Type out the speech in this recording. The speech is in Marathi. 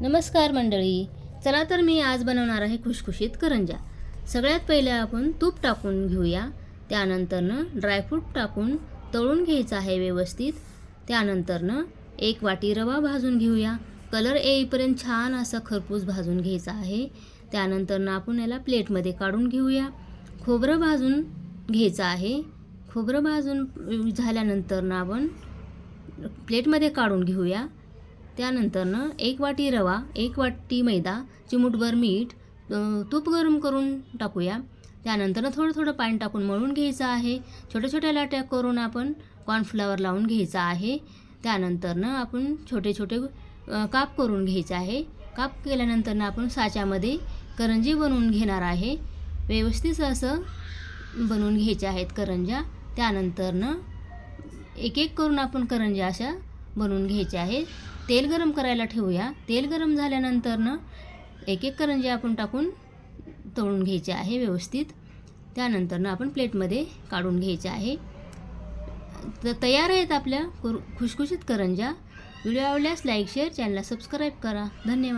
नमस्कार मंडळी, चला तर मी आज बनवणार आहे खुशखुशीत करंज्या। सगळ्यात पहिले आपण तूप टाकून घेऊया, त्यानंतरनं ड्रायफ्रूट टाकून तळून घ्यायचं आहे व्यवस्थित। त्यानंतरनं 1 वाटी रवा भाजून घेऊया, कलर येईपर्यंत छान असा खरपूस भाजून घ्यायचा आहे। त्यानंतरनं आपण याला प्लेटमध्ये काढून घेऊया। खोबरं भाजून घ्यायचं आहे। खोबरं भाजून झाल्यानंतरनं आपण प्लेटमध्ये काढून घेऊया। त्यानंतरनं 1 वाटी रवा, 1 वाटी मैदा, चिमूटभर मीठ, तूप गरम करून टाकूया। त्यानंतर थोडं थोडं पाणी टाकून मळून घ्यायचं आहे। छोट्या छोट्या लाट्या करून आपण कॉर्नफ्लॉवर लावून घ्यायचा आहे। त्यानंतरनं आपण छोटे छोटे काप करून घ्यायचे आहे। काप केल्यानंतरनं आपण साच्यामध्ये करंजी बनवून घेणार आहे। व्यवस्थित असं बनवून घ्यायच्या आहेत करंज्या। त्यानंतरनं एक एक करून आपण करंज्या अशा बनवून घ्यायच्या आहेत। तेल गरम करायला ठेवूया। तेल गरम झाल्यानंतरनं एक एक करंजी आपण टाकून तळून घ्यायचे आहे व्यवस्थित। त्यानंतरनं आपण प्लेटमध्ये काढून घ्यायचे आहे। तर तयार आहेत आपल्या खुशखुशीत करंज्या। व्हिडिओ आवडल्यास लाईक शेअर, चॅनलला सबस्क्राईब करा। धन्यवाद।